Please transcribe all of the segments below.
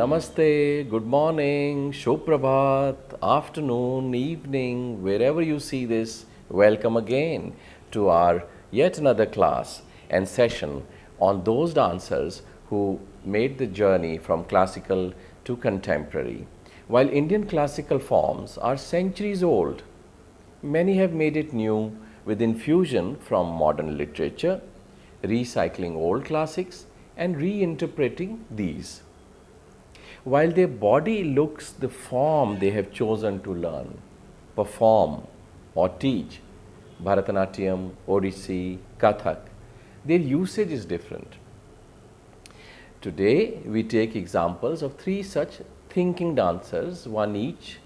Namaste, good morning, Shubhrabhat, afternoon, evening, wherever you see this, welcome again to our yet another class and session on those dancers who made the journey from classical to contemporary. While Indian classical forms are centuries old, many have made it new with infusion from modern literature, recycling old classics and reinterpreting these. While their body looks the form they have chosen to learn, perform, or teach, Bharatanatyam, Odissi, Kathak, their usage is different. Today, we take examples of three such thinking dancers, one each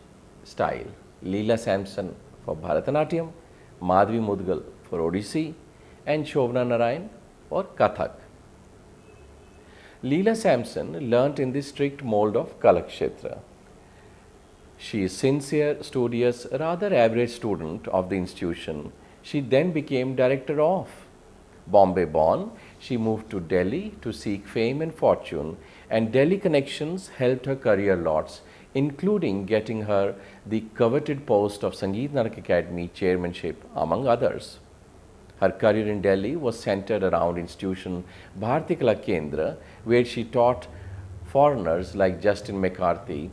style. Leela Samson for Bharatanatyam, Madhvi Mudgal for Odissi, and Shobhana Narayan for Kathak. Leela Samson learnt in the strict mold of Kalakshetra. She is sincere, studious, rather average student of the institution. She then became director of. Bombay born, she moved to Delhi to seek fame and fortune, and Delhi connections helped her career lots, including getting her the coveted post of Sangeet Natak Academy chairmanship, among others. Her career in Delhi was centered around institution Bharati Kala Kendra, where she taught foreigners like Justin McCarthy,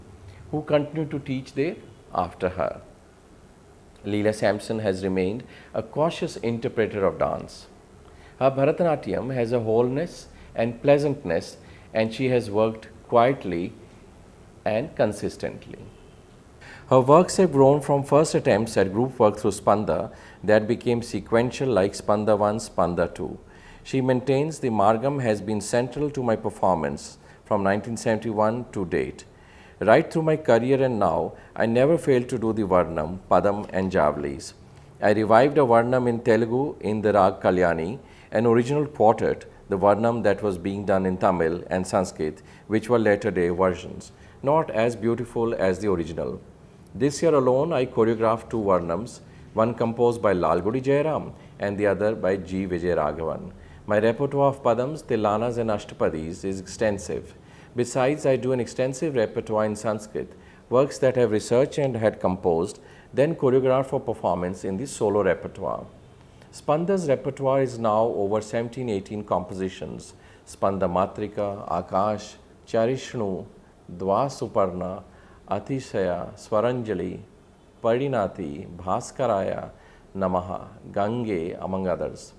who continued to teach there after her. Leela Samson has remained a cautious interpreter of dance. Her Bharatanatyam has a wholeness and pleasantness, and she has worked quietly and consistently. Her works have grown from first attempts at group work through Spanda that became sequential like Spanda 1, Spanda 2. She maintains the Margam has been central to my performance from 1971 to date. Right through my career and now, I never failed to do the Varnam, Padam and Javlis. I revived a Varnam in Telugu in the Rag Kalyani, an original quartet, the Varnam that was being done in Tamil and Sanskrit, which were later day versions, not as beautiful as the original. This year alone, I choreographed two Varnams, one composed by Lalgudi Jairam and the other by G. Vijay Raghavan. My repertoire of Padams, Tilanas and Ashtapadis is extensive. Besides, I do an extensive repertoire in Sanskrit, works that I have researched and had composed, then choreographed for performance in the solo repertoire. Spanda's repertoire is now over 17-18 compositions. Spanda Matrika, Akash, Charishnu, Dva Suparna, Atishaya, Swaranjali, Parinati, Bhaskaraya, Namaha, Gange, among others.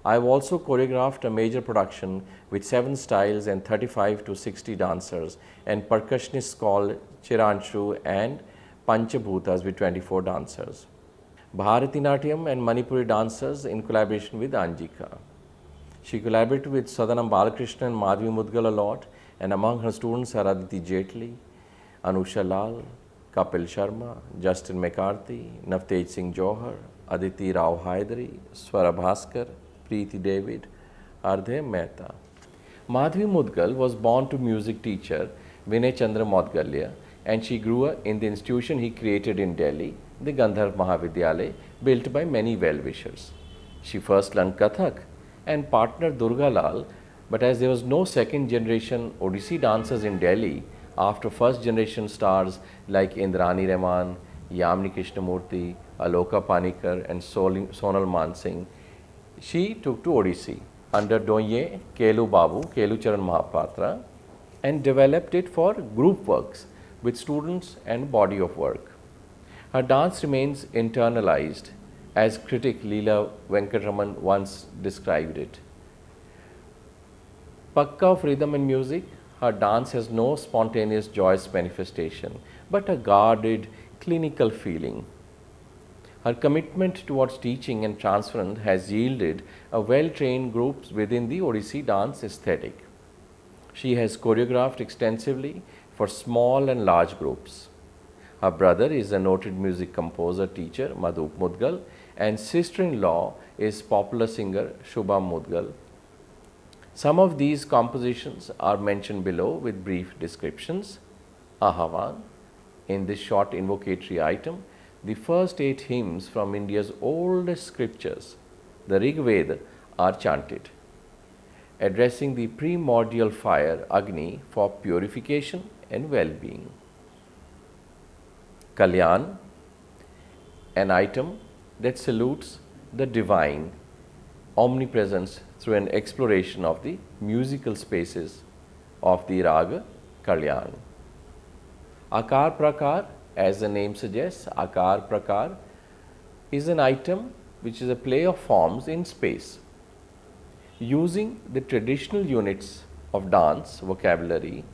I have also choreographed a major production with 7 styles and 35 to 60 dancers and percussionists called Chiranshu and Panchabhutas with 24 dancers. Bharatinatyam and Manipuri dancers in collaboration with Anjika. She collaborated with Sadanam Balakrishnan and Madhvi Mudgal a lot, and among her students are Aditi Jetli, Anusha Lal, Kapil Sharma, Justin McCarthy, Navtej Singh Johar, Aditi Rao Haidari, Swara Bhaskar, Preeti David, Ardhe Mehta. Madhvi Mudgal was born to music teacher Vinay Chandra Modgalya, and she grew up in the institution he created in Delhi, the Gandharv Mahavidyalaya, built by many well-wishers. She first learned Kathak and partnered Durga Lal, but as there was no second generation Odissi dancers in Delhi after first generation stars like Indrani Rahman, Yamini Krishnamurthy, Aloka Panikar and Sonal Mansingh, she took to Odissi under Doye Kelu Babu, Kelu Charan Mahapatra, and developed it for group works with students and body of work. Her dance remains internalized, as critic Leela Venkatraman once described it. Pakka of rhythm and music, her dance has no spontaneous joyous manifestation, but a guarded, clinical feeling. Her commitment towards teaching and transference has yielded a well-trained group within the Odissi dance aesthetic. She has choreographed extensively for small and large groups. Her brother is a noted music composer teacher Madhup Mudgal, and sister-in-law is popular singer Shubham Mudgal. Some of these compositions are mentioned below with brief descriptions. Ahavan, in this short invocatory item, the first 8 hymns from India's oldest scriptures, the Rig Veda, are chanted, addressing the primordial fire Agni for purification and well-being. Kalyan, an item that salutes the divine omnipresence through an exploration of the musical spaces of the raga Kalyan. Akar Prakar, as the name suggests, Akar Prakar is an item which is a play of forms in space. Using the traditional units of dance vocabulary,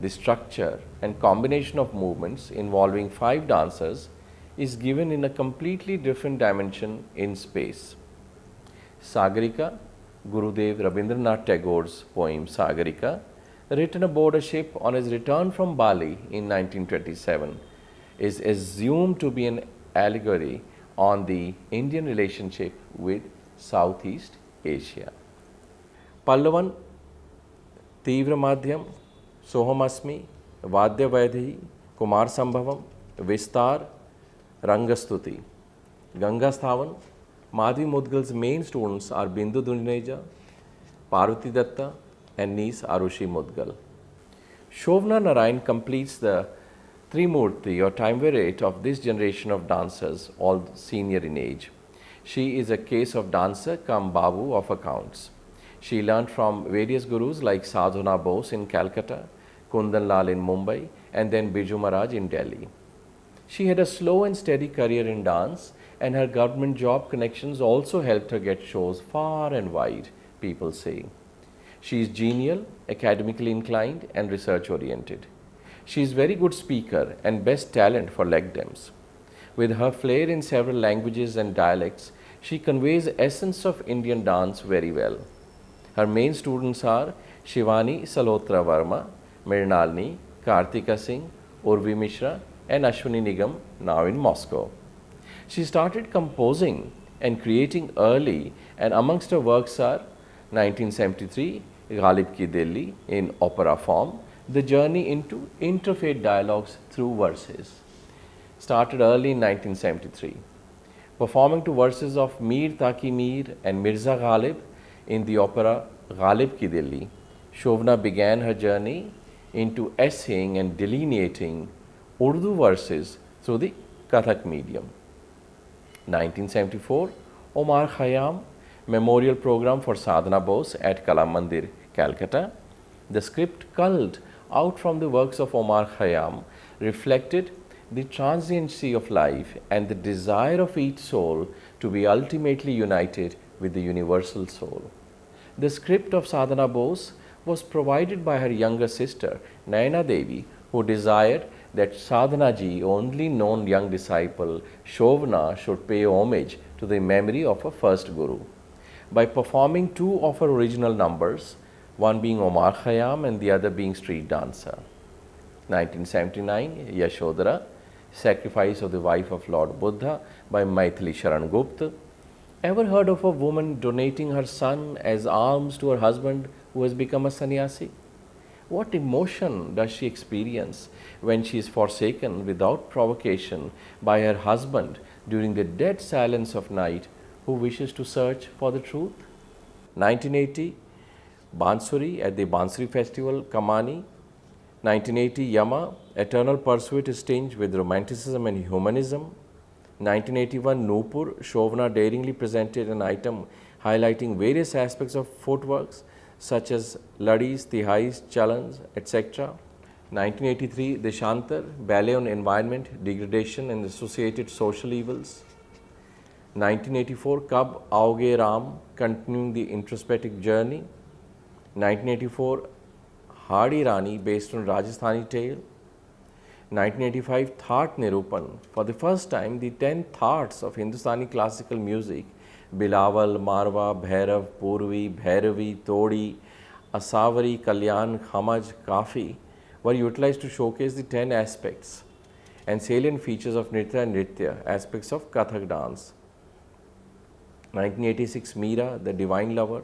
the structure and combination of movements involving 5 dancers is given in a completely different dimension in space. Sagarika, Gurudev Rabindranath Tagore's poem Sagarika, written aboard a ship on his return from Bali in 1927, is assumed to be an allegory on the Indian relationship with Southeast Asia. Pallavan, Tivra Madhyam, Sohamasmi, Vadya Vaidhi, Kumar Sambhavam, Vistar, Rangastuti. Ganga Sthavan, Madhvi Mudgal's main students are Bindu Dunneja, Parvati Datta, and niece Arushi Mudgal. Shovna Narayan completes the Trimurti or triumvirate of this generation of dancers, all senior in age. She is a case of dancer cum Babu of accounts. She learnt from various gurus like Sadhana Bose in Calcutta, Kundan Lal in Mumbai, and then Biju Maharaj in Delhi. She had a slow and steady career in dance, and her government job connections also helped her get shows far and wide, people say. She is genial, academically inclined, and research oriented. She is very good speaker and best talent for leg dance. With her flair in several languages and dialects, she conveys the essence of Indian dance very well. Her main students are Shivani Salotra Varma, Mrinalini, Kartika Singh, Urvi Mishra, and Ashwini Nigam, now in Moscow. She started composing and creating early, and amongst her works are 1973, Ghalib Ki Dilli in opera form, the journey into interfaith dialogues through verses. Started early in 1973. Performing to verses of Mir Taki Mir and Mirza Ghalib in the opera Ghalib Ki Dilli, Shovna began her journey into essaying and delineating Urdu verses through the Kathak medium. 1974, Omar Khayyam Memorial Program for Sadhana Bose at Kala Mandir, Calcutta. The script culled out from the works of Omar Khayyam reflected the transiency of life and the desire of each soul to be ultimately united with the universal soul. The script of Sadhana Bose was provided by her younger sister, Nayana Devi, who desired that Sadhana ji, only known young disciple, Shovna, should pay homage to the memory of her first guru. By performing 2 of her original numbers, one being Omar Khayyam and the other being Street Dancer. 1979, Yashodhara, Sacrifice of the Wife of Lord Buddha by Maithili Sharan Gupta. Ever heard of a woman donating her son as alms to her husband who has become a sannyasi? What emotion does she experience when she is forsaken without provocation by her husband during the dead silence of night, who wishes to search for the truth? 1980, Bansuri at the Bansuri Festival, Kamani. 1980, Yama, Eternal Pursuit is tinged with romanticism and humanism. 1981, Nupur, Shovna daringly presented an item highlighting various aspects of footworks such as ladis, tihais, chalans, etc. 1983, Deshantar, ballet on environment, degradation and associated social evils. 1984, Kab Aoge Ram, continuing the introspective journey. 1984, Hardi Rani, based on Rajasthani tale. 1985, Thaat Nirupan. For the first time, the 10 thoughts of Hindustani classical music, Bilawal, Marwa, Bhairav, Purvi, Bhairavi, Todi, Asavari, Kalyan, Khamaj, Kafi, were utilized to showcase the 10 aspects and salient features of Nritya and Nritya, aspects of Kathak dance. 1986, Meera, the Divine Lover.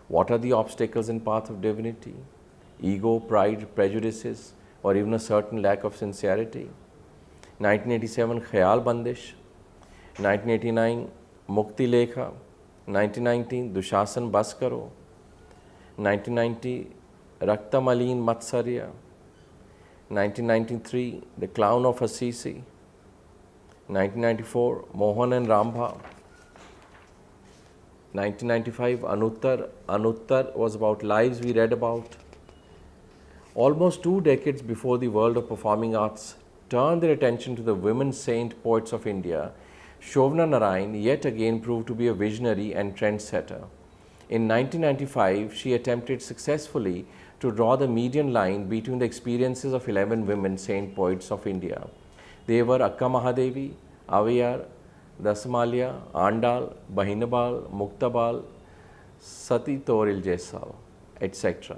What are the obstacles in path of divinity? Ego, pride, prejudices, or even a certain lack of sincerity. 1987, Khayal Bandish. 1989, Mukti Lekha. 1919, Dushasan Baskaro. 1990, Rakta Malin Matsarya. 1993, The Clown of Assisi. 1994, Mohan and Rambha. 1995, Anuttar. Anuttar was about lives we read about. Almost 2 decades before the world of performing arts turned their attention to the women saint poets of India, Shobhana Narayan yet again proved to be a visionary and trendsetter. In 1995, she attempted successfully to draw the median line between the experiences of 11 women saint poets of India. They were Akka Mahadevi, Avayar, Dasamalya, Andal, Bahinabal, Muktabal, Sati Toril Jaisal, etc.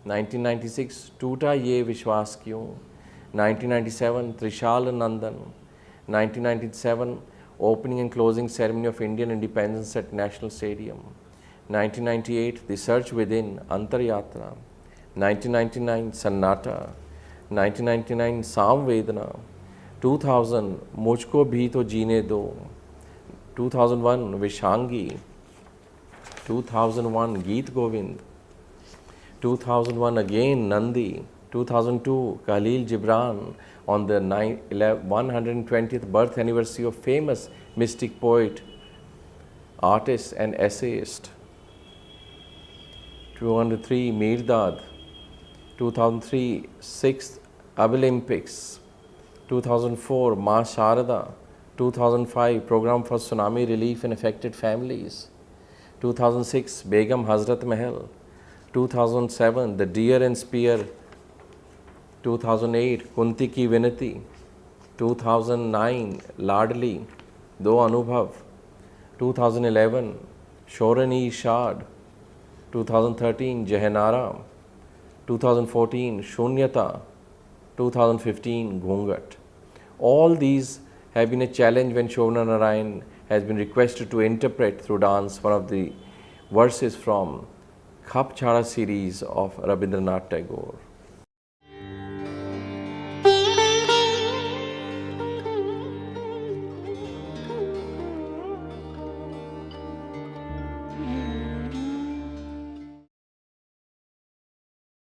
1996, Toota Ye Vishwas Kyun. 1997, Trishal Nandan. 1997, opening and closing ceremony of Indian independence at National Stadium. 1998, The Search Within, Antaryatra. 1999, Sannata. 1999, Samvedana. 2000, Mujhko Bhi To Jeene Do. 2001, Vishangi. 2001, Geet Govind. 2001 again, Nandi. 2002, Khalil Gibran on the 120th birth anniversary of famous mystic poet, artist and essayist. 203, Mirdad. 2003, 6th Olympics. 2004, Ma Sharada. 2005, Program for Tsunami Relief and Affected Families. 2006, Begum Hazrat Mahal. 2007, The Deer and Spear. 2008, Kunti Ki Vinati. 2009, Ladli, Do Anubhav. 2011, Shorani Shad. 2013, Jahanara. 2014, Shunyata. 2015, Ghungat. All these have been a challenge when Shobhana Narayan has been requested to interpret through dance one of the verses from Khap Chhada series of Rabindranath Tagore.